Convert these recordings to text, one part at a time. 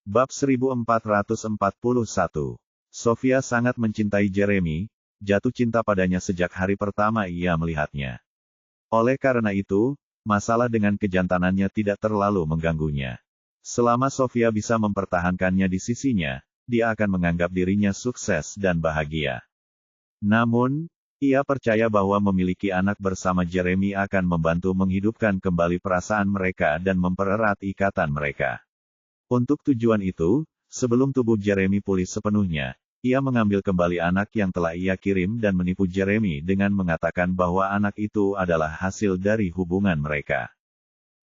Bab 1441. Sofia sangat mencintai Jeremy, jatuh cinta padanya sejak hari pertama ia melihatnya. Oleh karena itu, masalah dengan kejantanannya tidak terlalu mengganggunya. Selama Sofia bisa mempertahankannya di sisinya, dia akan menganggap dirinya sukses dan bahagia. Namun, ia percaya bahwa memiliki anak bersama Jeremy akan membantu menghidupkan kembali perasaan mereka dan mempererat ikatan mereka. Untuk tujuan itu, sebelum tubuh Jeremy pulih sepenuhnya, ia mengambil kembali anak yang telah ia kirim dan menipu Jeremy dengan mengatakan bahwa anak itu adalah hasil dari hubungan mereka.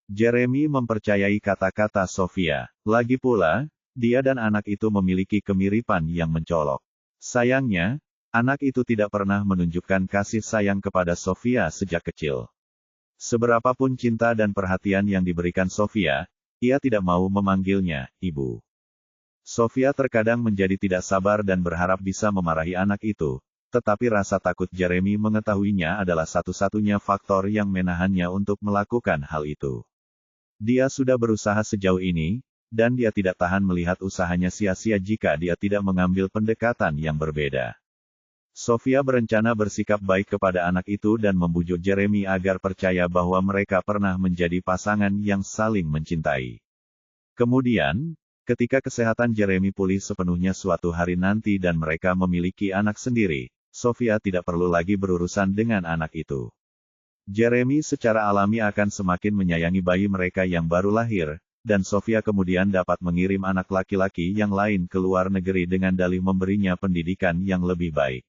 Jeremy mempercayai kata-kata Sofia. Lagi pula, dia dan anak itu memiliki kemiripan yang mencolok. Sayangnya, anak itu tidak pernah menunjukkan kasih sayang kepada Sofia sejak kecil. Seberapapun cinta dan perhatian yang diberikan Sofia, ia tidak mau memanggilnya ibu. Sofia terkadang menjadi tidak sabar dan berharap bisa memarahi anak itu, tetapi rasa takut Jeremy mengetahuinya adalah satu-satunya faktor yang menahannya untuk melakukan hal itu. Dia sudah berusaha sejauh ini, dan dia tidak tahan melihat usahanya sia-sia jika dia tidak mengambil pendekatan yang berbeda. Sofia berencana bersikap baik kepada anak itu dan membujuk Jeremy agar percaya bahwa mereka pernah menjadi pasangan yang saling mencintai. Kemudian, ketika kesehatan Jeremy pulih sepenuhnya suatu hari nanti dan mereka memiliki anak sendiri, Sofia tidak perlu lagi berurusan dengan anak itu. Jeremy secara alami akan semakin menyayangi bayi mereka yang baru lahir, dan Sofia kemudian dapat mengirim anak laki-laki yang lain ke luar negeri dengan dalih memberinya pendidikan yang lebih baik.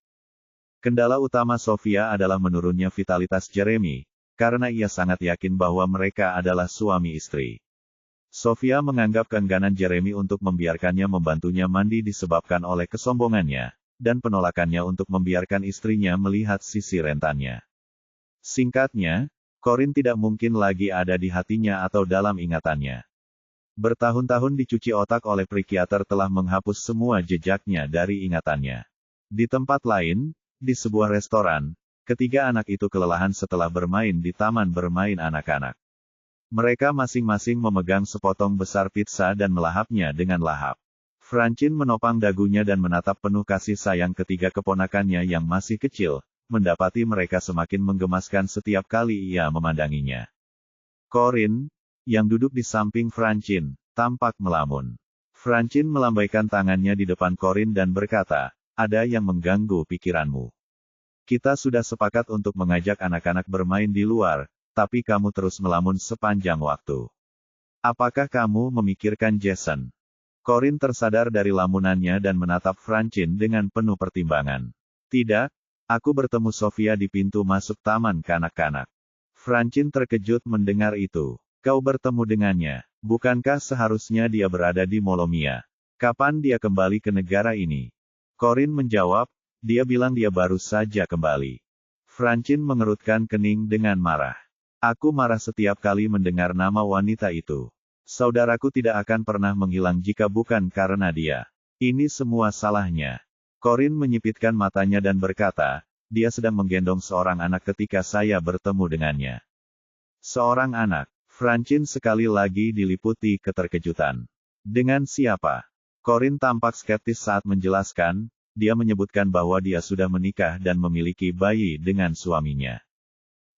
Kendala utama Sofia adalah menurunnya vitalitas Jeremy, karena ia sangat yakin bahwa mereka adalah suami istri. Sofia menganggap keengganan Jeremy untuk membiarkannya membantunya mandi disebabkan oleh kesombongannya, dan penolakannya untuk membiarkan istrinya melihat sisi rentannya. Singkatnya, Corinne tidak mungkin lagi ada di hatinya atau dalam ingatannya. Bertahun-tahun dicuci otak oleh psikiater telah menghapus semua jejaknya dari ingatannya. Di tempat lain, di sebuah restoran, ketiga anak itu kelelahan setelah bermain di taman bermain anak-anak. Mereka masing-masing memegang sepotong besar pizza dan melahapnya dengan lahap. Francine menopang dagunya dan menatap penuh kasih sayang ketiga keponakannya yang masih kecil, mendapati mereka semakin menggemaskan setiap kali ia memandanginya. Corinne, yang duduk di samping Francine, tampak melamun. Francine melambaikan tangannya di depan Corinne dan berkata, "Ada yang mengganggu pikiranmu. Kita sudah sepakat untuk mengajak anak-anak bermain di luar, tapi kamu terus melamun sepanjang waktu. Apakah kamu memikirkan Jason?" Corinne tersadar dari lamunannya dan menatap Francine dengan penuh pertimbangan. "Tidak, aku bertemu Sofia di pintu masuk taman kanak-kanak." Francine terkejut mendengar itu. "Kau bertemu dengannya? Bukankah seharusnya dia berada di Molomia? Kapan dia kembali ke negara ini?" Corinne menjawab, "Dia bilang dia baru saja kembali." Francine mengerutkan kening dengan marah. "Aku marah setiap kali mendengar nama wanita itu. Saudaraku tidak akan pernah menghilang jika bukan karena dia. Ini semua salahnya." Corinne menyipitkan matanya dan berkata, "Dia sedang menggendong seorang anak ketika saya bertemu dengannya." "Seorang anak?" Francine sekali lagi diliputi keterkejutan. "Dengan siapa?" Corinne tampak skeptis saat menjelaskan, dia menyebutkan bahwa dia sudah menikah dan memiliki bayi dengan suaminya.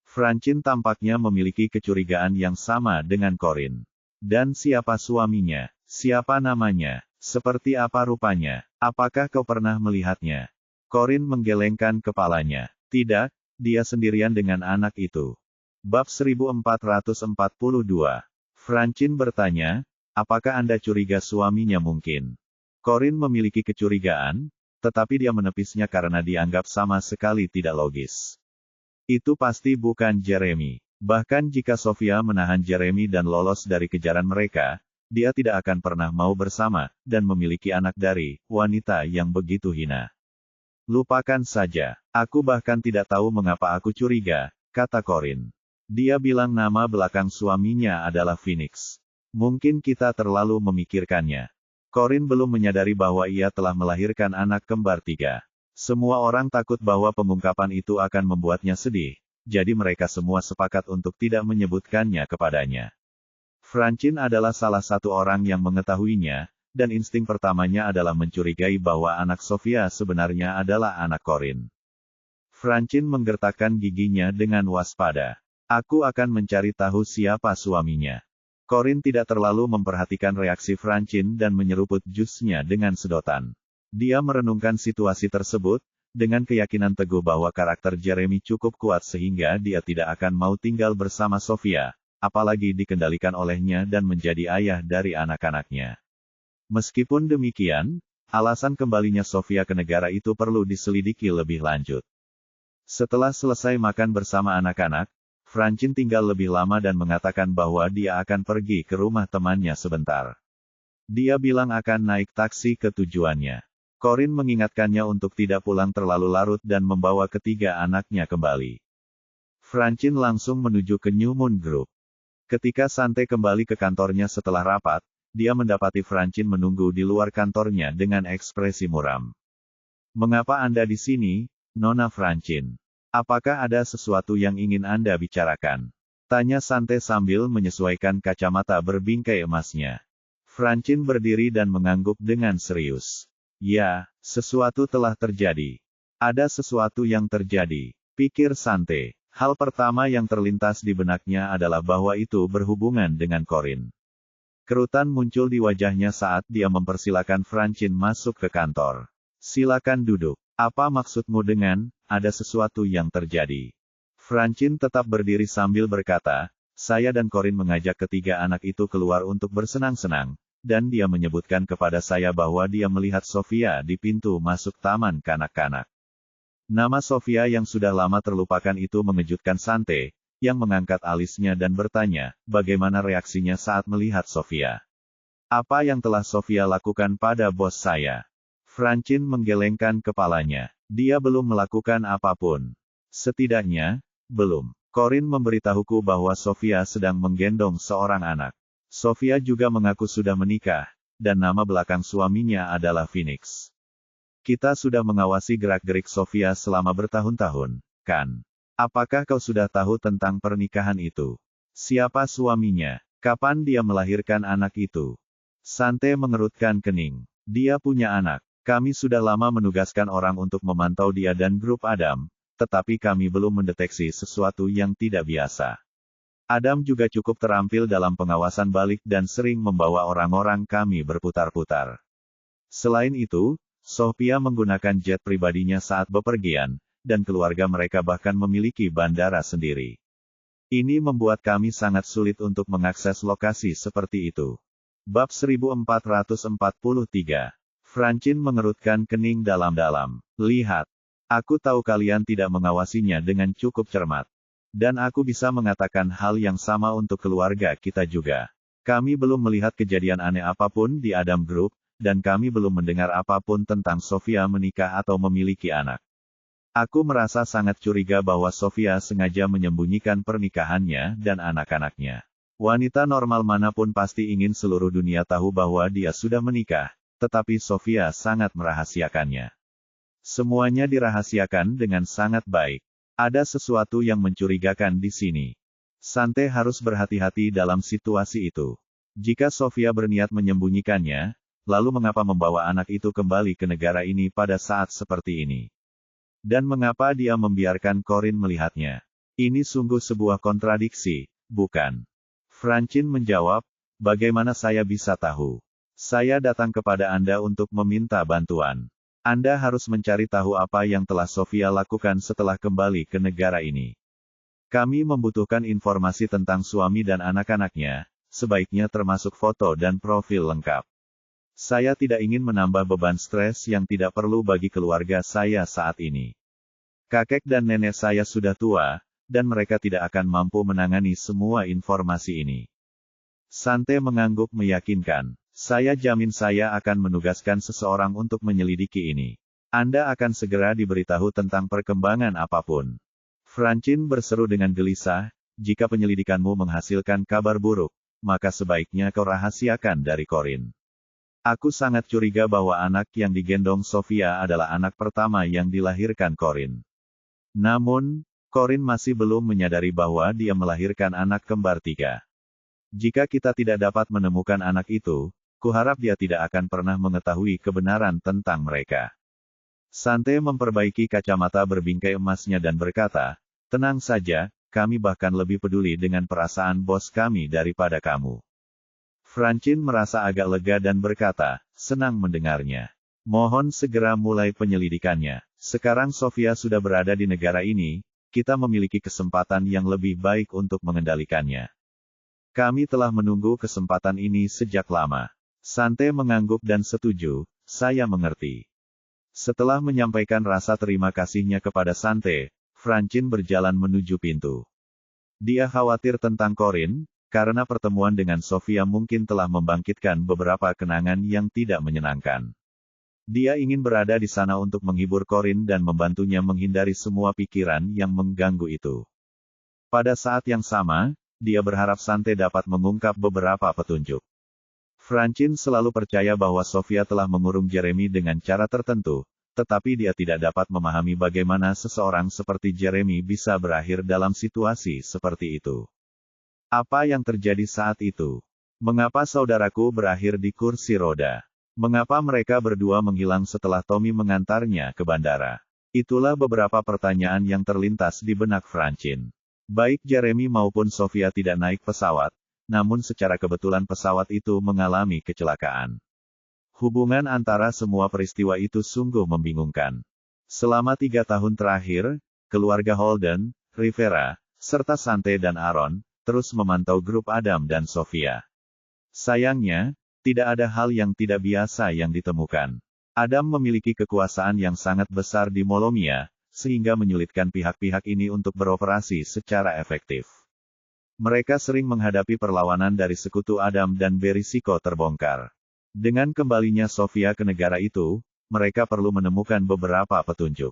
Francine tampaknya memiliki kecurigaan yang sama dengan Corinne. "Dan siapa suaminya? Siapa namanya? Seperti apa rupanya? Apakah kau pernah melihatnya?" Corinne menggelengkan kepalanya. "Tidak, dia sendirian dengan anak itu." Bab 1442. Francine bertanya, "Apakah Anda curiga suaminya mungkin?" Corinne memiliki kecurigaan, tetapi dia menepisnya karena dianggap sama sekali tidak logis. "Itu pasti bukan Jeremy. Bahkan jika Sofia menahan Jeremy dan lolos dari kejaran mereka, dia tidak akan pernah mau bersama, dan memiliki anak dari wanita yang begitu hina. Lupakan saja. Aku bahkan tidak tahu mengapa aku curiga," kata Corinne. "Dia bilang nama belakang suaminya adalah Phoenix. Mungkin kita terlalu memikirkannya." Corinne belum menyadari bahwa ia telah melahirkan anak kembar 3. Semua orang takut bahwa pengungkapan itu akan membuatnya sedih, jadi mereka semua sepakat untuk tidak menyebutkannya kepadanya. Francine adalah salah satu orang yang mengetahuinya, dan insting pertamanya adalah mencurigai bahwa anak Sofia sebenarnya adalah anak Corin. Francine menggertakkan giginya dengan waspada. Aku akan mencari tahu siapa suaminya. Corin tidak terlalu memperhatikan reaksi Francine dan menyeruput jusnya dengan sedotan. Dia merenungkan situasi tersebut, dengan keyakinan teguh bahwa karakter Jeremy cukup kuat sehingga dia tidak akan mau tinggal bersama Sofia, apalagi dikendalikan olehnya dan menjadi ayah dari anak-anaknya. Meskipun demikian, alasan kembalinya Sofia ke negara itu perlu diselidiki lebih lanjut. Setelah selesai makan bersama anak-anak, Francine tinggal lebih lama dan mengatakan bahwa dia akan pergi ke rumah temannya sebentar. Dia bilang akan naik taksi ke tujuannya. Corin mengingatkannya untuk tidak pulang terlalu larut dan membawa ketiga anaknya kembali. Francine langsung menuju ke New Moon Group. Ketika Sante kembali ke kantornya setelah rapat, dia mendapati Francine menunggu di luar kantornya dengan ekspresi muram. "Mengapa Anda di sini, Nona Francine? Apakah ada sesuatu yang ingin Anda bicarakan?" tanya Sante sambil menyesuaikan kacamata berbingkai emasnya. Francine berdiri dan mengangguk dengan serius. "Ya, sesuatu telah terjadi. Ada sesuatu yang terjadi," pikir Sante. Hal pertama yang terlintas di benaknya adalah bahwa itu berhubungan dengan Corin. Kerutan muncul di wajahnya saat dia mempersilakan Francine masuk ke kantor. "Silakan duduk. Apa maksudmu dengan, ada sesuatu yang terjadi?" Francine tetap berdiri sambil berkata, "Saya dan Corin mengajak ketiga anak itu keluar untuk bersenang-senang, dan dia menyebutkan kepada saya bahwa dia melihat Sofia di pintu masuk taman kanak-kanak." Nama Sofia yang sudah lama terlupakan itu mengejutkan Sante, yang mengangkat alisnya dan bertanya, bagaimana reaksinya saat melihat Sofia. "Apa yang telah Sofia lakukan pada bos saya?" Francine menggelengkan kepalanya. "Dia belum melakukan apapun. Setidaknya, belum. Corin memberitahuku bahwa Sofia sedang menggendong seorang anak. Sofia juga mengaku sudah menikah, dan nama belakang suaminya adalah Phoenix. Kita sudah mengawasi gerak-gerik Sofia selama bertahun-tahun, kan? Apakah kau sudah tahu tentang pernikahan itu? Siapa suaminya? Kapan dia melahirkan anak itu?" Sante mengerutkan kening. "Dia punya anak. Kami sudah lama menugaskan orang untuk memantau dia dan grup Adam, tetapi kami belum mendeteksi sesuatu yang tidak biasa. Adam juga cukup terampil dalam pengawasan balik dan sering membawa orang-orang kami berputar-putar. Selain itu, Sophia menggunakan jet pribadinya saat bepergian, dan keluarga mereka bahkan memiliki bandara sendiri. Ini membuat kami sangat sulit untuk mengakses lokasi seperti itu." Bab 1443. Francine mengerutkan kening dalam-dalam. "Lihat. Aku tahu kalian tidak mengawasinya dengan cukup cermat. Dan aku bisa mengatakan hal yang sama untuk keluarga kita juga. Kami belum melihat kejadian aneh apapun di Adam Group, dan kami belum mendengar apapun tentang Sofia menikah atau memiliki anak. Aku merasa sangat curiga bahwa Sofia sengaja menyembunyikan pernikahannya dan anak-anaknya. Wanita normal manapun pasti ingin seluruh dunia tahu bahwa dia sudah menikah, tetapi Sofia sangat merahasiakannya. Semuanya dirahasiakan dengan sangat baik. Ada sesuatu yang mencurigakan di sini. Sante harus berhati-hati dalam situasi itu. Jika Sofia berniat menyembunyikannya, lalu mengapa membawa anak itu kembali ke negara ini pada saat seperti ini? Dan mengapa dia membiarkan Corin melihatnya? Ini sungguh sebuah kontradiksi, bukan? Francine menjawab, "Bagaimana saya bisa tahu? Saya datang kepada Anda untuk meminta bantuan. Anda harus mencari tahu apa yang telah Sofia lakukan setelah kembali ke negara ini. Kami membutuhkan informasi tentang suami dan anak-anaknya, sebaiknya termasuk foto dan profil lengkap. Saya tidak ingin menambah beban stres yang tidak perlu bagi keluarga saya saat ini. Kakek dan nenek saya sudah tua, dan mereka tidak akan mampu menangani semua informasi ini." Sante mengangguk meyakinkan. "Saya jamin saya akan menugaskan seseorang untuk menyelidiki ini. Anda akan segera diberitahu tentang perkembangan apapun." Francine berseru dengan gelisah, "Jika penyelidikanmu menghasilkan kabar buruk, maka sebaiknya kau rahasiakan dari Corin. Aku sangat curiga bahwa anak yang digendong Sofia adalah anak pertama yang dilahirkan Corin. Namun, Corin masih belum menyadari bahwa dia melahirkan anak kembar 3. Jika kita tidak dapat menemukan anak itu, kuharap dia tidak akan pernah mengetahui kebenaran tentang mereka. Sante memperbaiki kacamata berbingkai emasnya dan berkata, tenang saja, kami bahkan lebih peduli dengan perasaan bos kami daripada kamu. Francine merasa agak lega dan berkata, senang mendengarnya. Mohon segera mulai penyelidikannya. Sekarang Sofia sudah berada di negara ini, kita memiliki kesempatan yang lebih baik untuk mengendalikannya. Kami telah menunggu kesempatan ini sejak lama. Sante mengangguk dan setuju, saya mengerti. Setelah menyampaikan rasa terima kasihnya kepada Sante, Francine berjalan menuju pintu. Dia khawatir tentang Corinne, karena pertemuan dengan Sofia mungkin telah membangkitkan beberapa kenangan yang tidak menyenangkan. Dia ingin berada di sana untuk menghibur Corinne dan membantunya menghindari semua pikiran yang mengganggu itu. Pada saat yang sama, dia berharap Sante dapat mengungkap beberapa petunjuk. Francine selalu percaya bahwa Sofia telah mengurung Jeremy dengan cara tertentu, tetapi dia tidak dapat memahami bagaimana seseorang seperti Jeremy bisa berakhir dalam situasi seperti itu. Apa yang terjadi saat itu? Mengapa saudaraku berakhir di kursi roda? Mengapa mereka berdua menghilang setelah Tommy mengantarnya ke bandara? Itulah beberapa pertanyaan yang terlintas di benak Francine. Baik Jeremy maupun Sofia tidak naik pesawat, namun secara kebetulan pesawat itu mengalami kecelakaan. Hubungan antara semua peristiwa itu sungguh membingungkan. Selama 3 tahun terakhir, keluarga Holden, Rivera, serta Sante dan Aaron, terus memantau grup Adam dan Sofia. Sayangnya, tidak ada hal yang tidak biasa yang ditemukan. Adam memiliki kekuasaan yang sangat besar di Molomia, sehingga menyulitkan pihak-pihak ini untuk beroperasi secara efektif. Mereka sering menghadapi perlawanan dari sekutu Adam dan berisiko terbongkar. Dengan kembalinya Sofia ke negara itu, mereka perlu menemukan beberapa petunjuk.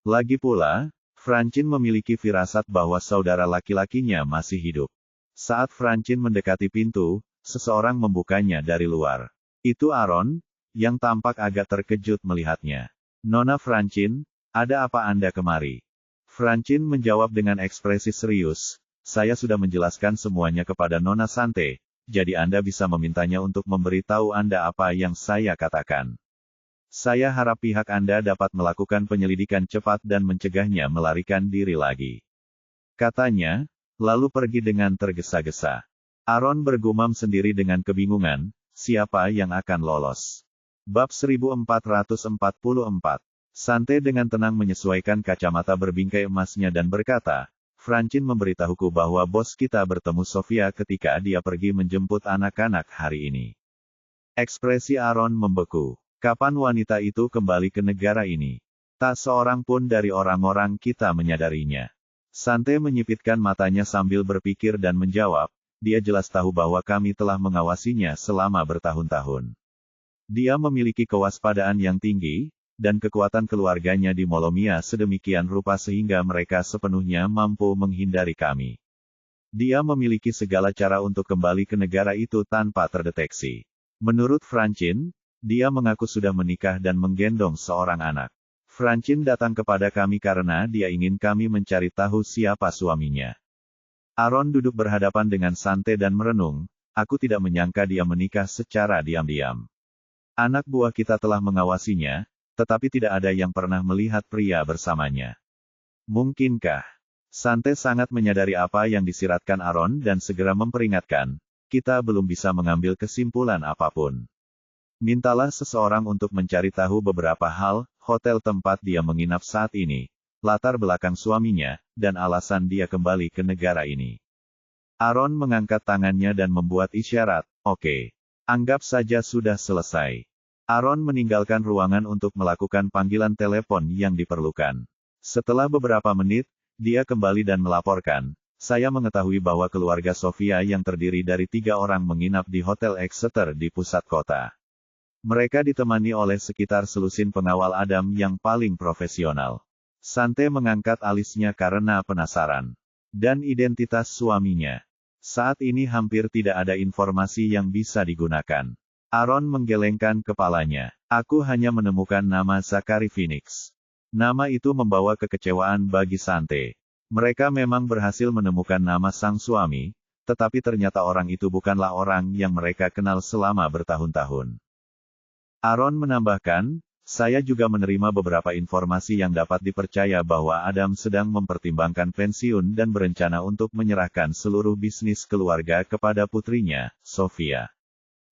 Lagi pula, Francine memiliki firasat bahwa saudara laki-lakinya masih hidup. Saat Francine mendekati pintu, seseorang membukanya dari luar. Itu Aaron, yang tampak agak terkejut melihatnya. Nona Francine, ada apa Anda kemari? Francine menjawab dengan ekspresi serius, saya sudah menjelaskan semuanya kepada Nona Sante, jadi Anda bisa memintanya untuk memberitahu Anda apa yang saya katakan. Saya harap pihak Anda dapat melakukan penyelidikan cepat dan mencegahnya melarikan diri lagi. Katanya, lalu pergi dengan tergesa-gesa. Aaron bergumam sendiri dengan kebingungan, siapa yang akan lolos? Bab 1444. Sante dengan tenang menyesuaikan kacamata berbingkai emasnya dan berkata, Francine memberitahuku bahwa bos kita bertemu Sofia ketika dia pergi menjemput anak-anak hari ini. Ekspresi Aaron membeku. Kapan wanita itu kembali ke negara ini? Tak seorang pun dari orang-orang kita menyadarinya. Sante menyipitkan matanya sambil berpikir dan menjawab, dia jelas tahu bahwa kami telah mengawasinya selama bertahun-tahun. Dia memiliki kewaspadaan yang tinggi, dan kekuatan keluarganya di Molomia sedemikian rupa sehingga mereka sepenuhnya mampu menghindari kami. Dia memiliki segala cara untuk kembali ke negara itu tanpa terdeteksi. Menurut Francine, dia mengaku sudah menikah dan menggendong seorang anak. Francine datang kepada kami karena dia ingin kami mencari tahu siapa suaminya. Aaron duduk berhadapan dengan Sante dan merenung, aku tidak menyangka dia menikah secara diam-diam. Anak buah kita telah mengawasinya, tetapi tidak ada yang pernah melihat pria bersamanya. Mungkinkah? Sante sangat menyadari apa yang disiratkan Aaron dan segera memperingatkan, kita belum bisa mengambil kesimpulan apapun. Mintalah seseorang untuk mencari tahu beberapa hal, hotel tempat dia menginap saat ini, latar belakang suaminya, dan alasan dia kembali ke negara ini. Aaron mengangkat tangannya dan membuat isyarat, oke. Anggap saja sudah selesai. Aaron meninggalkan ruangan untuk melakukan panggilan telepon yang diperlukan. Setelah beberapa menit, dia kembali dan melaporkan, saya mengetahui bahwa keluarga Sofia yang terdiri dari 3 orang menginap di Hotel Exeter di pusat kota. Mereka ditemani oleh sekitar selusin pengawal Adam yang paling profesional. Sante mengangkat alisnya karena penasaran. Dan identitas suaminya. Saat ini hampir tidak ada informasi yang bisa digunakan. Aaron menggelengkan kepalanya. Aku hanya menemukan nama Zachary Phoenix. Nama itu membawa kekecewaan bagi Sante. Mereka memang berhasil menemukan nama sang suami, tetapi ternyata orang itu bukanlah orang yang mereka kenal selama bertahun-tahun. Aaron menambahkan, saya juga menerima beberapa informasi yang dapat dipercaya bahwa Adam sedang mempertimbangkan pensiun dan berencana untuk menyerahkan seluruh bisnis keluarga kepada putrinya, Sofia.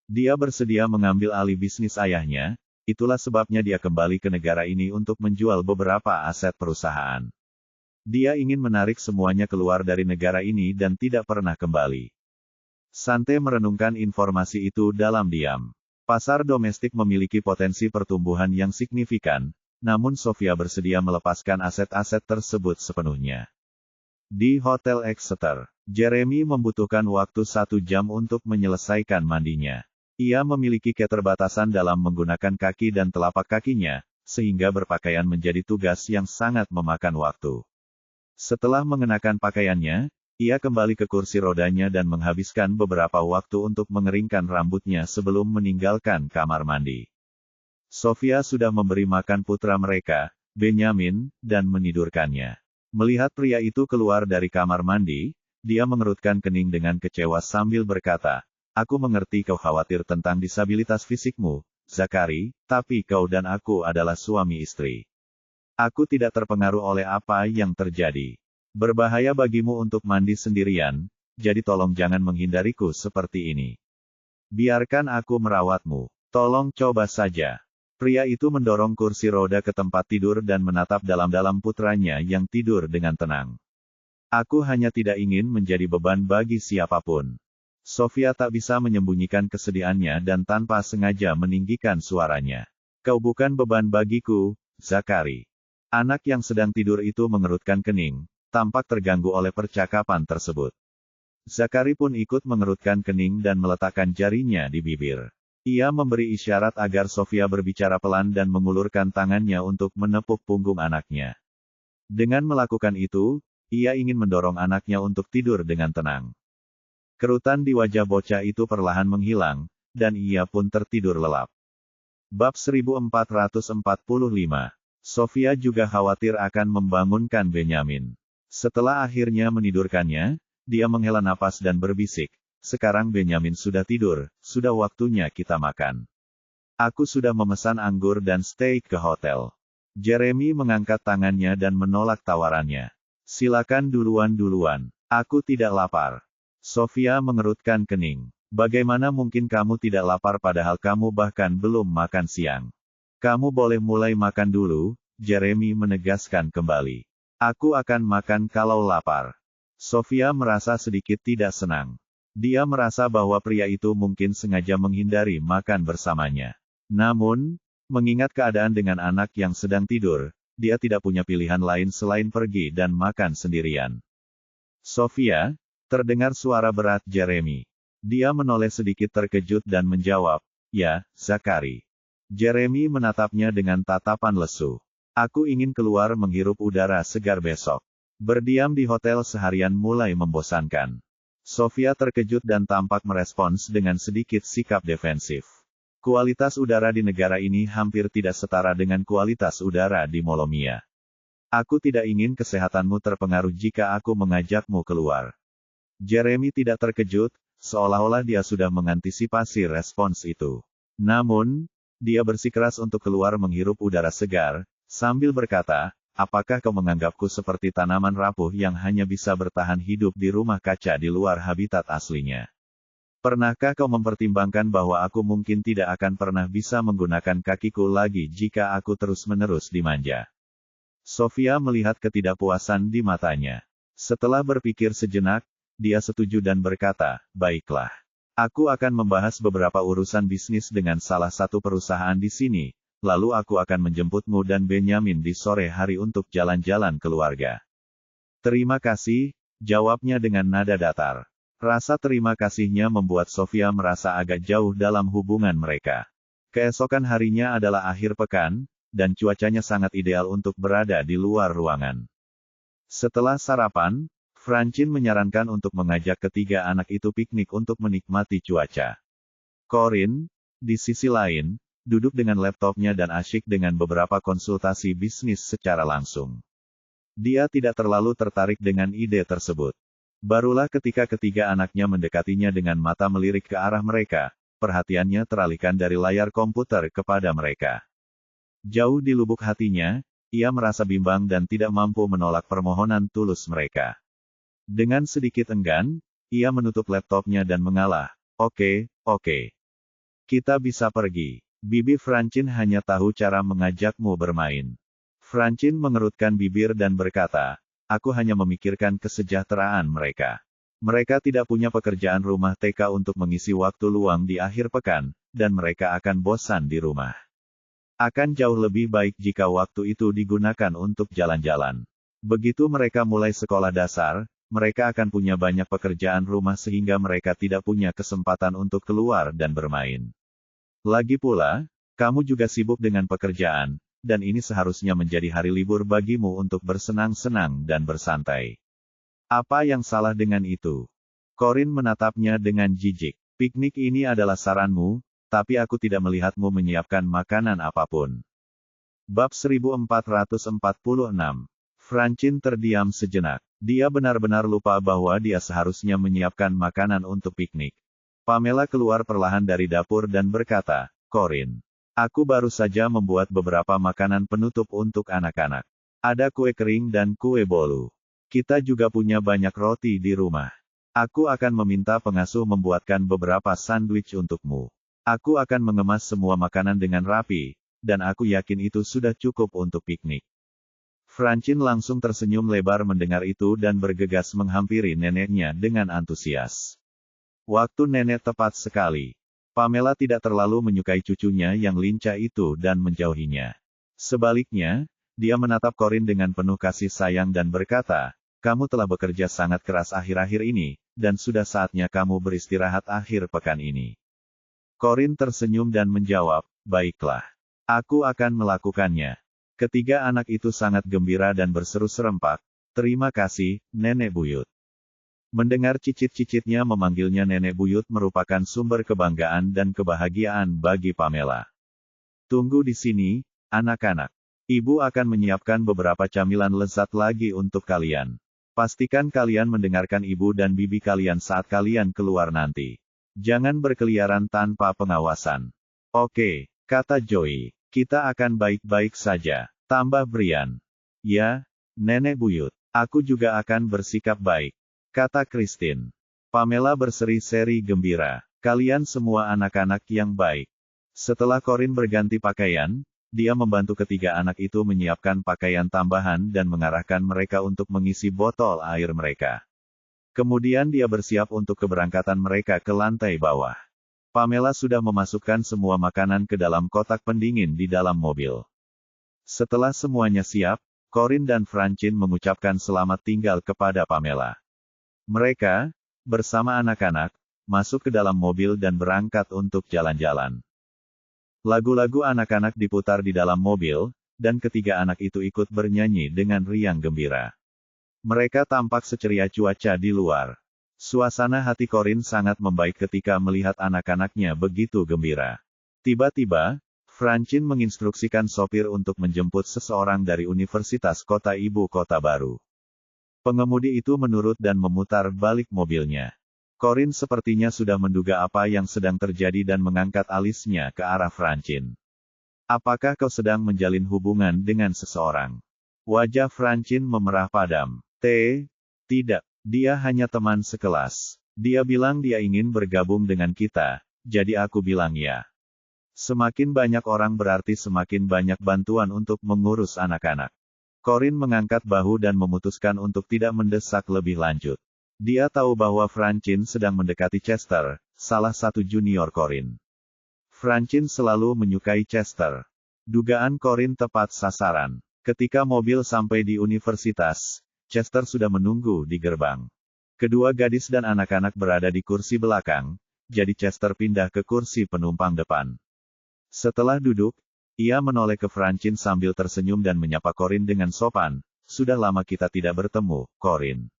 Dia bersedia mengambil alih bisnis ayahnya, itulah sebabnya dia kembali ke negara ini untuk menjual beberapa aset perusahaan. Dia ingin menarik semuanya keluar dari negara ini dan tidak pernah kembali. Sante merenungkan informasi itu dalam diam. Pasar domestik memiliki potensi pertumbuhan yang signifikan, namun Sofia bersedia melepaskan aset-aset tersebut sepenuhnya. Di Hotel Exeter, Jeremy membutuhkan waktu 1 jam untuk menyelesaikan mandinya. Ia memiliki keterbatasan dalam menggunakan kaki dan telapak kakinya, sehingga berpakaian menjadi tugas yang sangat memakan waktu. Setelah mengenakan pakaiannya, ia kembali ke kursi rodanya dan menghabiskan beberapa waktu untuk mengeringkan rambutnya sebelum meninggalkan kamar mandi. Sofia sudah memberi makan putra mereka, Benjamin, dan menidurkannya. Melihat pria itu keluar dari kamar mandi, dia mengerutkan kening dengan kecewa sambil berkata, "Aku mengerti kau khawatir tentang disabilitas fisikmu, Zachary, tapi kau dan aku adalah suami istri. Aku tidak terpengaruh oleh apa yang terjadi. Berbahaya bagimu untuk mandi sendirian, jadi tolong jangan menghindariku seperti ini. Biarkan aku merawatmu. Tolong coba saja." Pria itu mendorong kursi roda ke tempat tidur dan menatap dalam-dalam putranya yang tidur dengan tenang. "Aku hanya tidak ingin menjadi beban bagi siapapun." Sofia tak bisa menyembunyikan kesedihannya dan tanpa sengaja meninggikan suaranya. "Kau bukan beban bagiku, Zachary." Anak yang sedang tidur itu mengerutkan kening, tampak terganggu oleh percakapan tersebut. Zachary pun ikut mengerutkan kening dan meletakkan jarinya di bibir. Ia memberi isyarat agar Sofia berbicara pelan dan mengulurkan tangannya untuk menepuk punggung anaknya. Dengan melakukan itu, ia ingin mendorong anaknya untuk tidur dengan tenang. Kerutan di wajah bocah itu perlahan menghilang, dan ia pun tertidur lelap. Bab 1445. Sofia juga khawatir akan membangunkan Benjamin. Setelah akhirnya menidurkannya, dia menghela napas dan berbisik, "Sekarang Benjamin sudah tidur, sudah waktunya kita makan. Aku sudah memesan anggur dan steak ke hotel." Jeremy mengangkat tangannya dan menolak tawarannya. "Silakan duluan, aku tidak lapar." Sofia mengerutkan kening. "Bagaimana mungkin kamu tidak lapar padahal kamu bahkan belum makan siang?" "Kamu boleh mulai makan dulu," Jeremy menegaskan kembali. "Aku akan makan kalau lapar." Sofia merasa sedikit tidak senang. Dia merasa bahwa pria itu mungkin sengaja menghindari makan bersamanya. Namun, mengingat keadaan dengan anak yang sedang tidur, dia tidak punya pilihan lain selain pergi dan makan sendirian. "Sofia," terdengar suara berat Jeremy. Dia menoleh sedikit terkejut dan menjawab, "Ya, Zachary." Jeremy menatapnya dengan tatapan lesu. "Aku ingin keluar menghirup udara segar besok. Berdiam di hotel seharian mulai membosankan." Sofia terkejut dan tampak merespons dengan sedikit sikap defensif. "Kualitas udara di negara ini hampir tidak setara dengan kualitas udara di Molomia. Aku tidak ingin kesehatanmu terpengaruh jika aku mengajakmu keluar." Jeremy tidak terkejut, seolah-olah dia sudah mengantisipasi respons itu. Namun, dia bersikeras untuk keluar menghirup udara segar, sambil berkata, "Apakah kau menganggapku seperti tanaman rapuh yang hanya bisa bertahan hidup di rumah kaca di luar habitat aslinya? Pernahkah kau mempertimbangkan bahwa aku mungkin tidak akan pernah bisa menggunakan kakiku lagi jika aku terus-menerus dimanja?" Sofia melihat ketidakpuasan di matanya. Setelah berpikir sejenak, dia setuju dan berkata, "Baiklah. Aku akan membahas beberapa urusan bisnis dengan salah satu perusahaan di sini, lalu aku akan menjemputmu dan Benjamin di sore hari untuk jalan-jalan keluarga." "Terima kasih," jawabnya dengan nada datar. Rasa terima kasihnya membuat Sofia merasa agak jauh dalam hubungan mereka. Keesokan harinya adalah akhir pekan, dan cuacanya sangat ideal untuk berada di luar ruangan. Setelah sarapan, Francine menyarankan untuk mengajak ketiga anak itu piknik untuk menikmati cuaca. Corinne, di sisi lain, duduk dengan laptopnya dan asyik dengan beberapa konsultasi bisnis secara langsung. Dia tidak terlalu tertarik dengan ide tersebut. Barulah ketika ketiga anaknya mendekatinya dengan mata melirik ke arah mereka, perhatiannya teralihkan dari layar komputer kepada mereka. Jauh di lubuk hatinya, ia merasa bimbang dan tidak mampu menolak permohonan tulus mereka. Dengan sedikit enggan, ia menutup laptopnya dan mengalah. Oke. Kita bisa pergi. Bibi Francine hanya tahu cara mengajakmu bermain. Francine mengerutkan bibir dan berkata, aku hanya memikirkan kesejahteraan mereka. Mereka tidak punya pekerjaan rumah TK untuk mengisi waktu luang di akhir pekan, dan mereka akan bosan di rumah. Akan jauh lebih baik jika waktu itu digunakan untuk jalan-jalan. Begitu mereka mulai sekolah dasar, mereka akan punya banyak pekerjaan rumah sehingga mereka tidak punya kesempatan untuk keluar dan bermain. Lagi pula, kamu juga sibuk dengan pekerjaan, dan ini seharusnya menjadi hari libur bagimu untuk bersenang-senang dan bersantai. Apa yang salah dengan itu? Corinne menatapnya dengan jijik. Piknik ini adalah saranmu, tapi aku tidak melihatmu menyiapkan makanan apapun. Bab 1446. Francine terdiam sejenak. Dia benar-benar lupa bahwa dia seharusnya menyiapkan makanan untuk piknik. Pamela keluar perlahan dari dapur dan berkata, Corinne, aku baru saja membuat beberapa makanan penutup untuk anak-anak. Ada kue kering dan kue bolu. Kita juga punya banyak roti di rumah. Aku akan meminta pengasuh membuatkan beberapa sandwich untukmu. Aku akan mengemas semua makanan dengan rapi, dan aku yakin itu sudah cukup untuk piknik. Francine langsung tersenyum lebar mendengar itu dan bergegas menghampiri neneknya dengan antusias. Waktu nenek tepat sekali. Pamela tidak terlalu menyukai cucunya yang lincah itu dan menjauhinya. Sebaliknya, dia menatap Corinne dengan penuh kasih sayang dan berkata, kamu telah bekerja sangat keras akhir-akhir ini, dan sudah saatnya kamu beristirahat akhir pekan ini. Corinne tersenyum dan menjawab, baiklah. Aku akan melakukannya. Ketiga anak itu sangat gembira dan berseru serempak, terima kasih, Nenek Buyut. Mendengar cicit-cicitnya memanggilnya Nenek Buyut merupakan sumber kebanggaan dan kebahagiaan bagi Pamela. Tunggu di sini, anak-anak. Ibu akan menyiapkan beberapa camilan lezat lagi untuk kalian. Pastikan kalian mendengarkan ibu dan bibi kalian saat kalian keluar nanti. Jangan berkeliaran tanpa pengawasan. Oke, kata Joey. Kita akan baik-baik saja, tambah Brian. Ya, Nenek Buyut. Aku juga akan bersikap baik, kata Christine. Pamela berseri-seri gembira. Kalian semua anak-anak yang baik. Setelah Corinne berganti pakaian, dia membantu ketiga anak itu menyiapkan pakaian tambahan dan mengarahkan mereka untuk mengisi botol air mereka. Kemudian dia bersiap untuk keberangkatan mereka ke lantai bawah. Pamela sudah memasukkan semua makanan ke dalam kotak pendingin di dalam mobil. Setelah semuanya siap, Corinne dan Francine mengucapkan selamat tinggal kepada Pamela. Mereka, bersama anak-anak, masuk ke dalam mobil dan berangkat untuk jalan-jalan. Lagu-lagu anak-anak diputar di dalam mobil, dan ketiga anak itu ikut bernyanyi dengan riang gembira. Mereka tampak seceria cuaca di luar. Suasana hati Corinne sangat membaik ketika melihat anak-anaknya begitu gembira. Tiba-tiba, Francine menginstruksikan sopir untuk menjemput seseorang dari Universitas Kota Ibu Kota Baru. Pengemudi itu menurut dan memutar balik mobilnya. Corinne sepertinya sudah menduga apa yang sedang terjadi dan mengangkat alisnya ke arah Francine. Apakah kau sedang menjalin hubungan dengan seseorang? Wajah Francine memerah padam. Tidak. Dia hanya teman sekelas. Dia bilang dia ingin bergabung dengan kita, jadi aku bilang ya. Semakin banyak orang berarti semakin banyak bantuan untuk mengurus anak-anak. Corinne mengangkat bahu dan memutuskan untuk tidak mendesak lebih lanjut. Dia tahu bahwa Francine sedang mendekati Chester, salah satu junior Corinne. Francine selalu menyukai Chester. Dugaan Corinne tepat sasaran. Ketika mobil sampai di universitas, Chester sudah menunggu di gerbang. Kedua gadis dan anak-anak berada di kursi belakang, jadi Chester pindah ke kursi penumpang depan. Setelah duduk, ia menoleh ke Francine sambil tersenyum dan menyapa Corinne dengan sopan, sudah lama kita tidak bertemu, Corinne.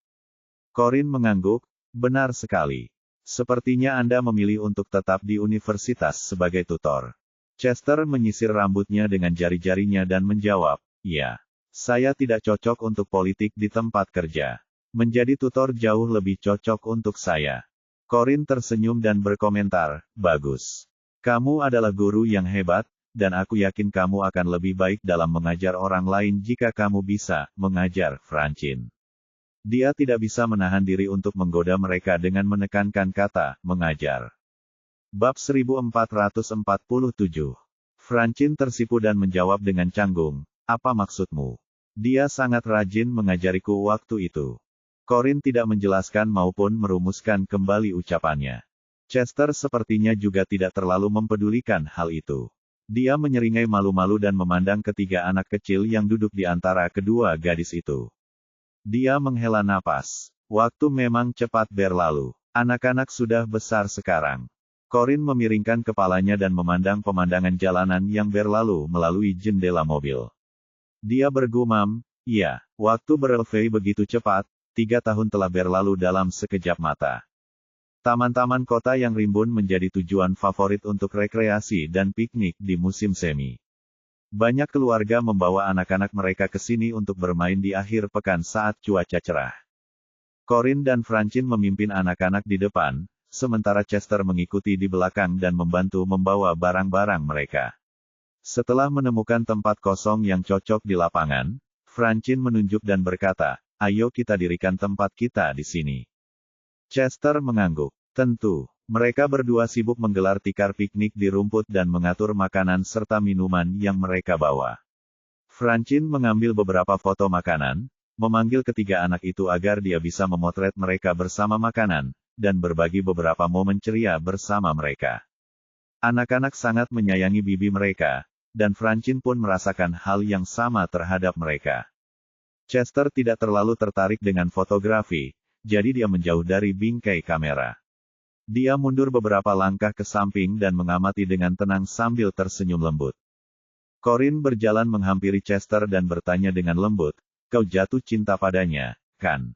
Corinne mengangguk, benar sekali. Sepertinya Anda memilih untuk tetap di universitas sebagai tutor. Chester menyisir rambutnya dengan jari-jarinya dan menjawab, ya. Saya tidak cocok untuk politik di tempat kerja. Menjadi tutor jauh lebih cocok untuk saya. Corin tersenyum dan berkomentar, bagus. Kamu adalah guru yang hebat, dan aku yakin kamu akan lebih baik dalam mengajar orang lain jika kamu bisa mengajar Francine. Dia tidak bisa menahan diri untuk menggoda mereka dengan menekankan kata mengajar. Bab 1447. Francine tersipu dan menjawab dengan canggung, apa maksudmu? Dia sangat rajin mengajariku waktu itu. Corin tidak menjelaskan maupun merumuskan kembali ucapannya. Chester sepertinya juga tidak terlalu mempedulikan hal itu. Dia menyeringai malu-malu dan memandang ketiga anak kecil yang duduk di antara kedua gadis itu. Dia menghela napas. Waktu memang cepat berlalu. Anak-anak sudah besar sekarang. Corin memiringkan kepalanya dan memandang pemandangan jalanan yang berlalu melalui jendela mobil. Dia bergumam, iya, waktu berlalu begitu cepat. 3 tahun telah berlalu dalam sekejap mata. Taman-taman kota yang rimbun menjadi tujuan favorit untuk rekreasi dan piknik di musim semi. Banyak keluarga membawa anak-anak mereka ke sini untuk bermain di akhir pekan saat cuaca cerah. Corin dan Francine memimpin anak-anak di depan, sementara Chester mengikuti di belakang dan membantu membawa barang-barang mereka. Setelah menemukan tempat kosong yang cocok di lapangan, Francine menunjuk dan berkata, ayo kita dirikan tempat kita di sini. Chester mengangguk. Tentu, mereka berdua sibuk menggelar tikar piknik di rumput dan mengatur makanan serta minuman yang mereka bawa. Francine mengambil beberapa foto makanan, memanggil ketiga anak itu agar dia bisa memotret mereka bersama makanan, dan berbagi beberapa momen ceria bersama mereka. Anak-anak sangat menyayangi bibi mereka, dan Francine pun merasakan hal yang sama terhadap mereka. Chester tidak terlalu tertarik dengan fotografi, jadi dia menjauh dari bingkai kamera. Dia mundur beberapa langkah ke samping dan mengamati dengan tenang sambil tersenyum lembut. Corin berjalan menghampiri Chester dan bertanya dengan lembut, kau jatuh cinta padanya, kan?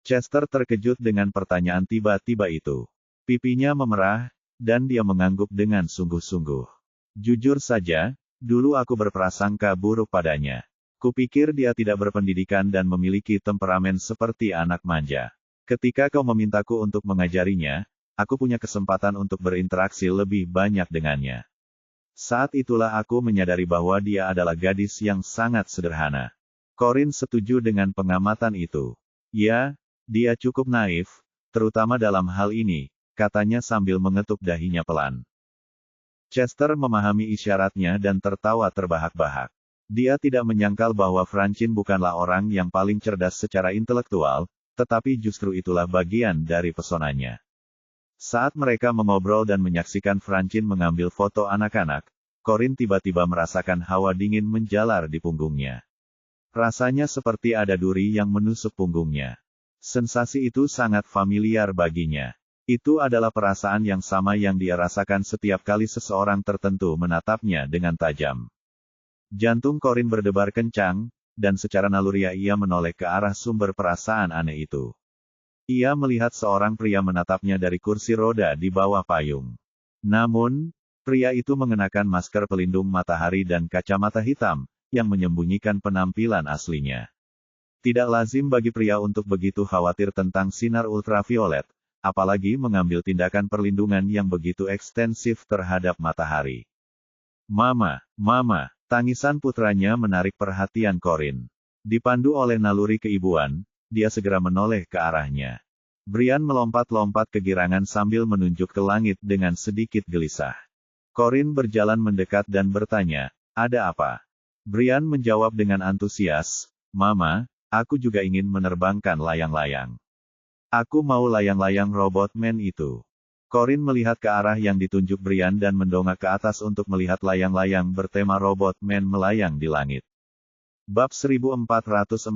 Chester terkejut dengan pertanyaan tiba-tiba itu. Pipinya memerah, dan dia mengangguk dengan sungguh-sungguh. Jujur saja, dulu aku berprasangka buruk padanya. Kupikir dia tidak berpendidikan dan memiliki temperamen seperti anak manja. Ketika kau memintaku untuk mengajarinya, aku punya kesempatan untuk berinteraksi lebih banyak dengannya. Saat itulah aku menyadari bahwa dia adalah gadis yang sangat sederhana. Corin setuju dengan pengamatan itu. Ya, dia cukup naif, terutama dalam hal ini, katanya sambil mengetuk dahinya pelan. Chester memahami isyaratnya dan tertawa terbahak-bahak. Dia tidak menyangkal bahwa Francine bukanlah orang yang paling cerdas secara intelektual, tetapi justru itulah bagian dari pesonanya. Saat mereka mengobrol dan menyaksikan Francine mengambil foto anak-anak, Corin tiba-tiba merasakan hawa dingin menjalar di punggungnya. Rasanya seperti ada duri yang menusuk punggungnya. Sensasi itu sangat familiar baginya. Itu adalah perasaan yang sama yang dia rasakan setiap kali seseorang tertentu menatapnya dengan tajam. Jantung Corin berdebar kencang, dan secara naluriah ia menoleh ke arah sumber perasaan aneh itu. Ia melihat seorang pria menatapnya dari kursi roda di bawah payung. Namun, pria itu mengenakan masker pelindung matahari dan kacamata hitam, yang menyembunyikan penampilan aslinya. Tidak lazim bagi pria untuk begitu khawatir tentang sinar ultraviolet, apalagi mengambil tindakan perlindungan yang begitu ekstensif terhadap matahari. Mama, Mama! Tangisan putranya menarik perhatian Corin. Dipandu oleh naluri keibuan, dia segera menoleh ke arahnya. Brian melompat-lompat kegirangan sambil menunjuk ke langit dengan sedikit gelisah. Corin berjalan mendekat dan bertanya, ada apa? Brian menjawab dengan antusias, Mama, aku juga ingin menerbangkan layang-layang. Aku mau layang-layang Robotman itu. Corin melihat ke arah yang ditunjuk Brian dan mendongak ke atas untuk melihat layang-layang bertema Robotman melayang di langit. Bab 1448.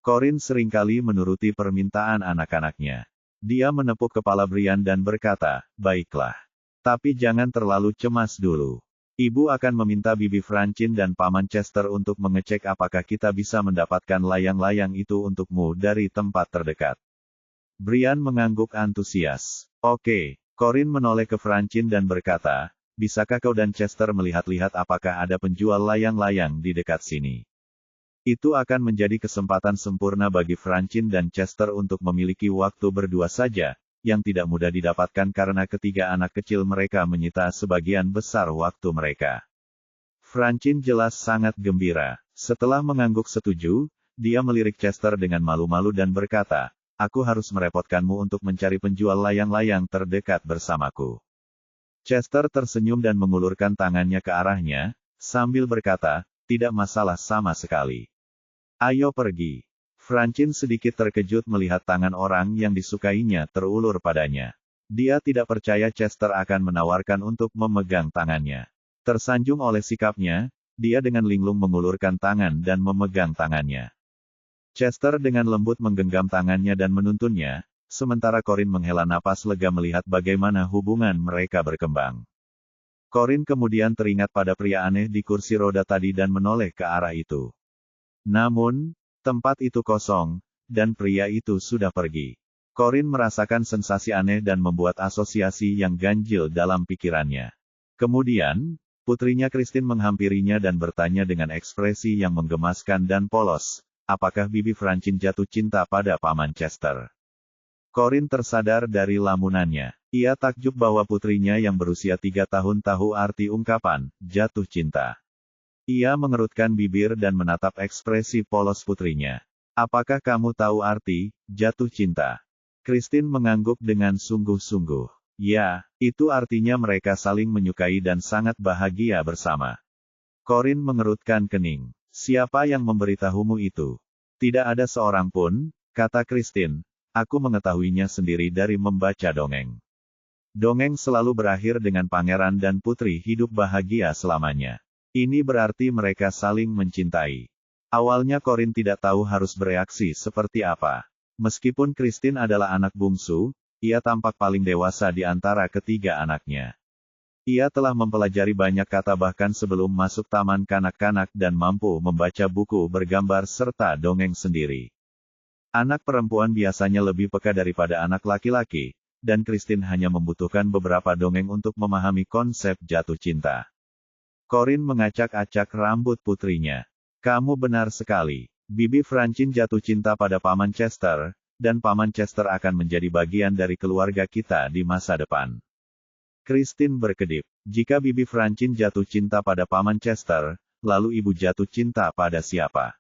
Corin seringkali menuruti permintaan anak-anaknya. Dia menepuk kepala Brian dan berkata, baiklah. Tapi jangan terlalu cemas dulu. Ibu akan meminta Bibi Francine dan Paman Chester untuk mengecek apakah kita bisa mendapatkan layang-layang itu untukmu dari tempat terdekat. Brian mengangguk antusias. Oke, Corin menoleh ke Francine dan berkata, bisakah kau dan Chester melihat-lihat apakah ada penjual layang-layang di dekat sini? Itu akan menjadi kesempatan sempurna bagi Francine dan Chester untuk memiliki waktu berdua saja, yang tidak mudah didapatkan karena ketiga anak kecil mereka menyita sebagian besar waktu mereka. Francine jelas sangat gembira. Setelah mengangguk setuju, dia melirik Chester dengan malu-malu dan berkata, "Aku harus merepotkanmu untuk mencari penjual layang-layang terdekat bersamaku." Chester tersenyum dan mengulurkan tangannya ke arahnya, sambil berkata, "Tidak masalah sama sekali. Ayo pergi." Francine sedikit terkejut melihat tangan orang yang disukainya terulur padanya. Dia tidak percaya Chester akan menawarkan untuk memegang tangannya. Tersanjung oleh sikapnya, dia dengan linglung mengulurkan tangan dan memegang tangannya. Chester dengan lembut menggenggam tangannya dan menuntunnya, sementara Corinne menghela napas lega melihat bagaimana hubungan mereka berkembang. Corinne kemudian teringat pada pria aneh di kursi roda tadi dan menoleh ke arah itu. Namun, tempat itu kosong, dan pria itu sudah pergi. Corinne merasakan sensasi aneh dan membuat asosiasi yang ganjil dalam pikirannya. Kemudian, putrinya Christine menghampirinya dan bertanya dengan ekspresi yang menggemaskan dan polos, apakah Bibi Francine jatuh cinta pada Paman Chester? Corinne tersadar dari lamunannya. Ia takjub bahwa putrinya yang berusia 3 tahun tahu arti ungkapan, jatuh cinta. Ia mengerutkan bibir dan menatap ekspresi polos putrinya. "Apakah kamu tahu arti jatuh cinta?" Christine mengangguk dengan sungguh-sungguh. "Ya, itu artinya mereka saling menyukai dan sangat bahagia bersama." Corinne mengerutkan kening. "Siapa yang memberitahumu itu?" "Tidak ada seorang pun," kata Christine. "Aku mengetahuinya sendiri dari membaca dongeng. Dongeng selalu berakhir dengan pangeran dan putri hidup bahagia selamanya. Ini berarti mereka saling mencintai." Awalnya Corinne tidak tahu harus bereaksi seperti apa. Meskipun Christine adalah anak bungsu, ia tampak paling dewasa di antara ketiga anaknya. Ia telah mempelajari banyak kata bahkan sebelum masuk taman kanak-kanak dan mampu membaca buku bergambar serta dongeng sendiri. Anak perempuan biasanya lebih peka daripada anak laki-laki, dan Christine hanya membutuhkan beberapa dongeng untuk memahami konsep jatuh cinta. Corinne mengacak-acak rambut putrinya. "Kamu benar sekali. Bibi Francine jatuh cinta pada Paman Chester, dan Paman Chester akan menjadi bagian dari keluarga kita di masa depan." Christine berkedip. Jika Bibi Francine jatuh cinta pada Paman Chester, lalu ibu jatuh cinta pada siapa?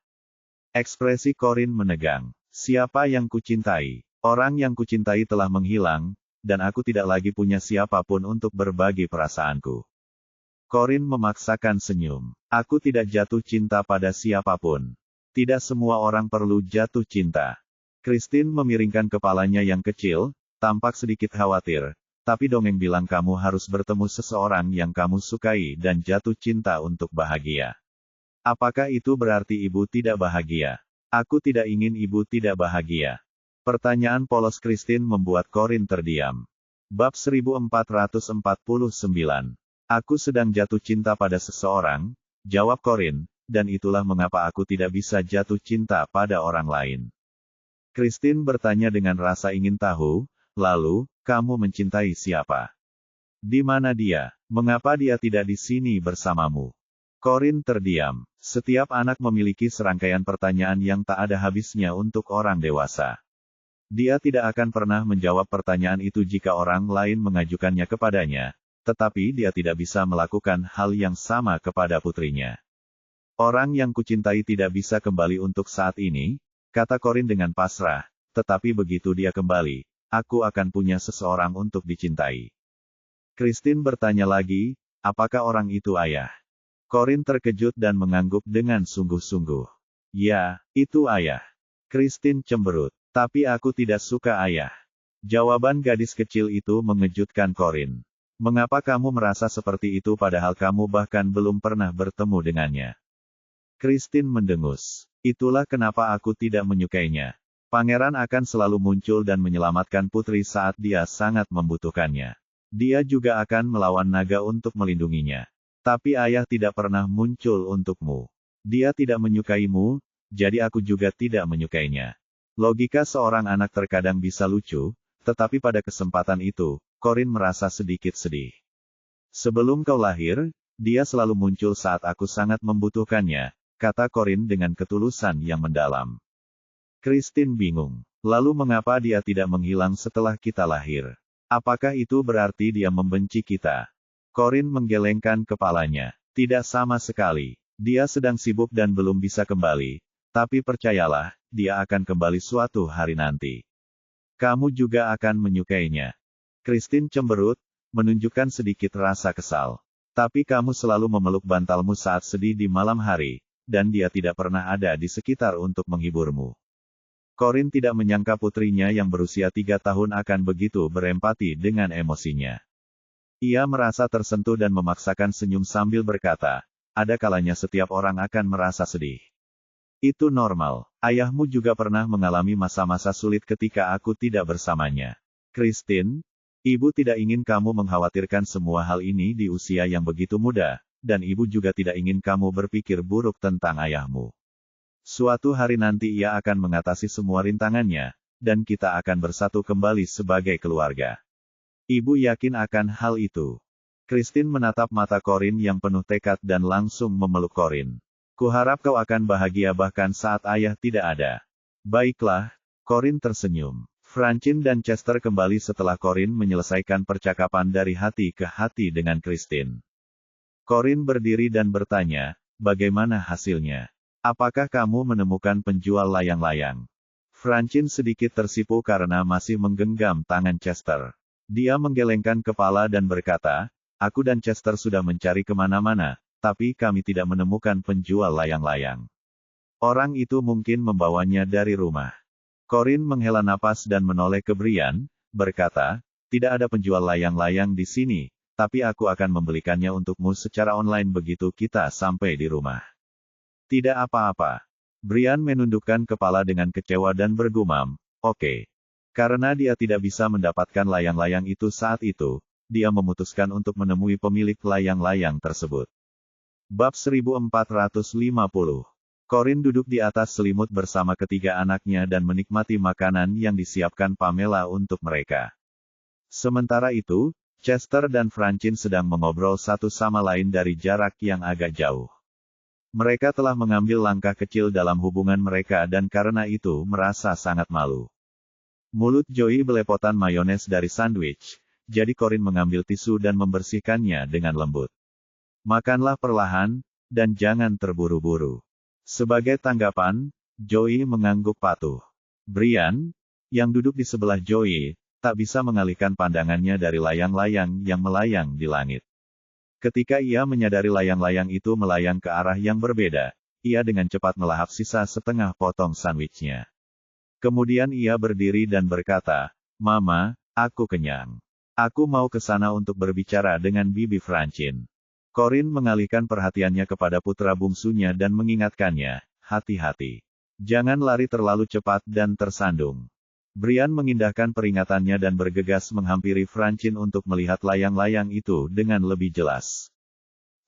Ekspresi Corinne menegang. "Siapa yang kucintai? Orang yang kucintai telah menghilang, dan aku tidak lagi punya siapapun untuk berbagi perasaanku." Corinne memaksakan senyum. "Aku tidak jatuh cinta pada siapapun. Tidak semua orang perlu jatuh cinta." Christine memiringkan kepalanya yang kecil, tampak sedikit khawatir. "Tapi dongeng bilang kamu harus bertemu seseorang yang kamu sukai dan jatuh cinta untuk bahagia. Apakah itu berarti ibu tidak bahagia?" "Aku tidak ingin ibu tidak bahagia." Pertanyaan polos Christine membuat Corinne terdiam. Bab 1449. "Aku sedang jatuh cinta pada seseorang," jawab Corinne, "dan itulah mengapa aku tidak bisa jatuh cinta pada orang lain." Christine bertanya dengan rasa ingin tahu, "Lalu, kamu mencintai siapa? Di mana dia? Mengapa dia tidak di sini bersamamu?" Corinne terdiam. Setiap anak memiliki serangkaian pertanyaan yang tak ada habisnya untuk orang dewasa. Dia tidak akan pernah menjawab pertanyaan itu jika orang lain mengajukannya kepadanya. Tetapi dia tidak bisa melakukan hal yang sama kepada putrinya. "Orang yang kucintai tidak bisa kembali untuk saat ini," kata Corinne dengan pasrah, "tetapi begitu dia kembali, aku akan punya seseorang untuk dicintai." Christine bertanya lagi, "Apakah orang itu ayah?" Corinne terkejut dan mengangguk dengan sungguh-sungguh. "Ya, itu ayah." Christine cemberut. "Tapi aku tidak suka ayah." Jawaban gadis kecil itu mengejutkan Corinne. "Mengapa kamu merasa seperti itu padahal kamu bahkan belum pernah bertemu dengannya?" Christine mendengus. "Itulah kenapa aku tidak menyukainya. Pangeran akan selalu muncul dan menyelamatkan putri saat dia sangat membutuhkannya. Dia juga akan melawan naga untuk melindunginya. Tapi ayah tidak pernah muncul untukmu. Dia tidak menyukaimu, jadi aku juga tidak menyukainya." Logika seorang anak terkadang bisa lucu, tetapi pada kesempatan itu, Corinne merasa sedikit sedih. "Sebelum kau lahir, dia selalu muncul saat aku sangat membutuhkannya," kata Corin dengan ketulusan yang mendalam. Christine bingung. Lalu mengapa dia tidak menghilang setelah kita lahir? Apakah itu berarti dia membenci kita? Corin menggelengkan kepalanya. Tidak sama sekali. Dia sedang sibuk dan belum bisa kembali. Tapi percayalah, dia akan kembali suatu hari nanti. Kamu juga akan menyukainya. Christine cemberut, menunjukkan sedikit rasa kesal. Tapi kamu selalu memeluk bantalmu saat sedih di malam hari, dan dia tidak pernah ada di sekitar untuk menghiburmu. Corin tidak menyangka putrinya yang berusia 3 tahun akan begitu berempati dengan emosinya. Ia merasa tersentuh dan memaksakan senyum sambil berkata, ada kalanya setiap orang akan merasa sedih. Itu normal. Ayahmu juga pernah mengalami masa-masa sulit ketika aku tidak bersamanya. Christine, ibu tidak ingin kamu mengkhawatirkan semua hal ini di usia yang begitu muda, dan ibu juga tidak ingin kamu berpikir buruk tentang ayahmu. Suatu hari nanti ia akan mengatasi semua rintangannya, dan kita akan bersatu kembali sebagai keluarga. Ibu yakin akan hal itu. Christine menatap mata Corin yang penuh tekad dan langsung memeluk Corin. Kuharap kau akan bahagia bahkan saat ayah tidak ada. Baiklah, Corin tersenyum. Francine dan Chester kembali setelah Corin menyelesaikan percakapan dari hati ke hati dengan Christine. Corin berdiri dan bertanya, bagaimana hasilnya? Apakah kamu menemukan penjual layang-layang? Francine sedikit tersipu karena masih menggenggam tangan Chester. Dia menggelengkan kepala dan berkata, aku dan Chester sudah mencari kemana-mana, tapi kami tidak menemukan penjual layang-layang. Orang itu mungkin membawanya dari rumah. Corin menghela napas dan menoleh ke Brian, berkata, tidak ada penjual layang-layang di sini, tapi aku akan membelikannya untukmu secara online begitu kita sampai di rumah. Tidak apa-apa. Brian menundukkan kepala dengan kecewa dan bergumam, oke. Karena dia tidak bisa mendapatkan layang-layang itu saat itu, dia memutuskan untuk menemui pemilik layang-layang tersebut. Bab 1450. Corin duduk di atas selimut bersama ketiga anaknya dan menikmati makanan yang disiapkan Pamela untuk mereka. Sementara itu, Chester dan Francine sedang mengobrol satu sama lain dari jarak yang agak jauh. Mereka telah mengambil langkah kecil dalam hubungan mereka dan karena itu merasa sangat malu. Mulut Joey belepotan mayones dari sandwich, jadi Corin mengambil tisu dan membersihkannya dengan lembut. Makanlah perlahan, dan jangan terburu-buru. Sebagai tanggapan, Joey mengangguk patuh. Brian, yang duduk di sebelah Joey, tak bisa mengalihkan pandangannya dari layang-layang yang melayang di langit. Ketika ia menyadari layang-layang itu melayang ke arah yang berbeda, ia dengan cepat melahap sisa setengah potong sandwichnya. Kemudian ia berdiri dan berkata, Mama, aku kenyang. Aku mau ke sana untuk berbicara dengan Bibi Francine. Corin mengalihkan perhatiannya kepada putra bungsunya dan mengingatkannya, hati-hati. Jangan lari terlalu cepat dan tersandung. Brian mengindahkan peringatannya dan bergegas menghampiri Francine untuk melihat layang-layang itu dengan lebih jelas.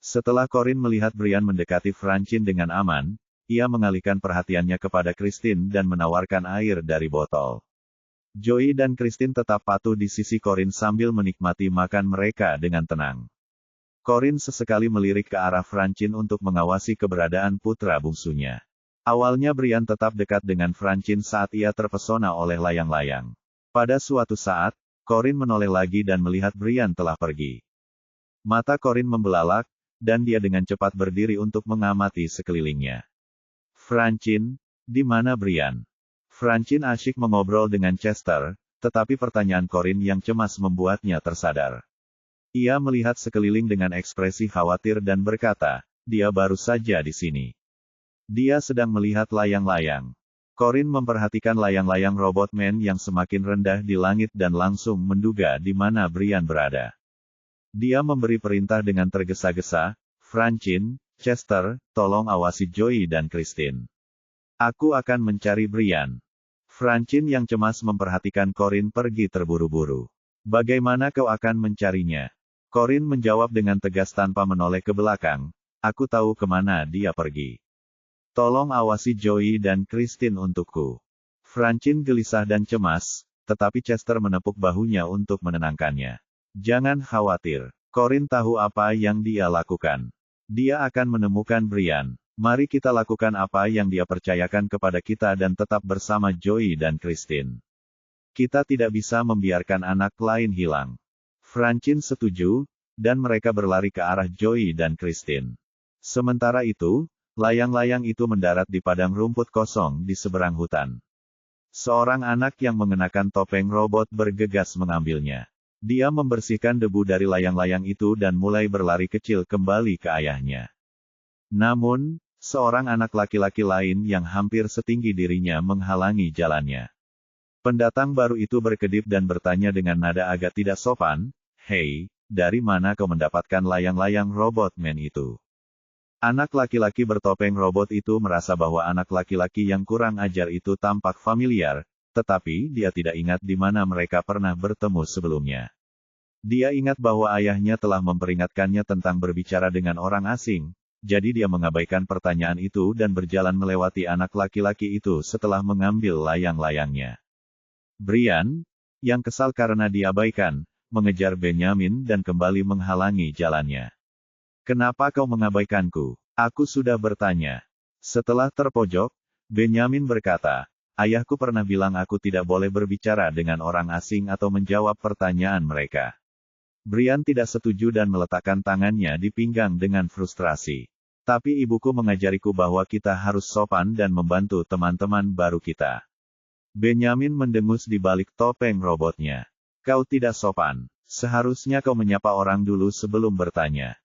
Setelah Corin melihat Brian mendekati Francine dengan aman, ia mengalihkan perhatiannya kepada Christine dan menawarkan air dari botol. Joey dan Christine tetap patuh di sisi Corin sambil menikmati makan mereka dengan tenang. Corin sesekali melirik ke arah Francine untuk mengawasi keberadaan putra bungsunya. Awalnya Brian tetap dekat dengan Francine saat ia terpesona oleh layang-layang. Pada suatu saat, Corin menoleh lagi dan melihat Brian telah pergi. Mata Corin membelalak, dan dia dengan cepat berdiri untuk mengamati sekelilingnya. Francine, di mana Brian? Francine asyik mengobrol dengan Chester, tetapi pertanyaan Corin yang cemas membuatnya tersadar. Ia melihat sekeliling dengan ekspresi khawatir dan berkata, dia baru saja di sini. Dia sedang melihat layang-layang. Corin memperhatikan layang-layang Robotman yang semakin rendah di langit dan langsung menduga di mana Brian berada. Dia memberi perintah dengan tergesa-gesa, Francine, Chester, tolong awasi Joey dan Christine. Aku akan mencari Brian. Francine yang cemas memperhatikan Corin pergi terburu-buru. Bagaimana kau akan mencarinya? Corin menjawab dengan tegas tanpa menoleh ke belakang, aku tahu kemana dia pergi. Tolong awasi Joey dan Christine untukku. Francine gelisah dan cemas, tetapi Chester menepuk bahunya untuk menenangkannya. Jangan khawatir. Corin tahu apa yang dia lakukan. Dia akan menemukan Brian. Mari kita lakukan apa yang dia percayakan kepada kita dan tetap bersama Joey dan Christine. Kita tidak bisa membiarkan anak lain hilang. Francine setuju, dan mereka berlari ke arah Joey dan Christine. Sementara itu, layang-layang itu mendarat di padang rumput kosong di seberang hutan. Seorang anak yang mengenakan topeng robot bergegas mengambilnya. Dia membersihkan debu dari layang-layang itu dan mulai berlari kecil kembali ke ayahnya. Namun, seorang anak laki-laki lain yang hampir setinggi dirinya menghalangi jalannya. Pendatang baru itu berkedip dan bertanya dengan nada agak tidak sopan, "Hei, dari mana kau mendapatkan layang-layang robot man itu?" Anak laki-laki bertopeng robot itu merasa bahwa anak laki-laki yang kurang ajar itu tampak familiar, tetapi dia tidak ingat di mana mereka pernah bertemu sebelumnya. Dia ingat bahwa ayahnya telah memperingatkannya tentang berbicara dengan orang asing, jadi dia mengabaikan pertanyaan itu dan berjalan melewati anak laki-laki itu setelah mengambil layang-layangnya. Brian, yang kesal karena diabaikan, mengejar Benjamin dan kembali menghalangi jalannya. "Kenapa kau mengabaikanku? Aku sudah bertanya." Setelah terpojok, Benjamin berkata, "Ayahku pernah bilang aku tidak boleh berbicara dengan orang asing atau menjawab pertanyaan mereka." Brian tidak setuju dan meletakkan tangannya di pinggang dengan frustrasi. "Tapi ibuku mengajariku bahwa kita harus sopan dan membantu teman-teman baru kita." Benjamin mendengus di balik topeng robotnya. "Kau tidak sopan. Seharusnya kau menyapa orang dulu sebelum bertanya."